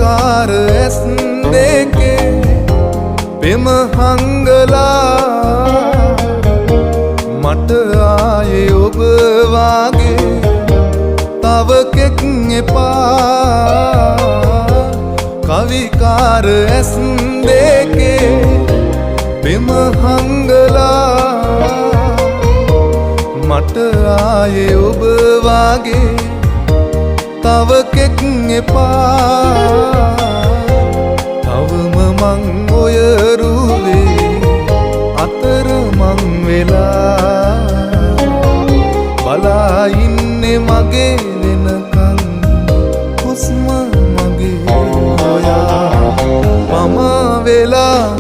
කාර ඇස් දෙකේ පෙම හංගලා මට ආයේ ඔබ වාගේ තව කෙක් එපා කවිකාර ඇස් දෙකේ පෙම හංගලා මට ආයේ ඔබ වාගේ තව කෙක් එපා තවම මං ඔය රුවේ අතර මං වෙලා බලා ඉන්නේ මගේ වෙනකන් හුස්ම මගේ හොයා මම වෙලා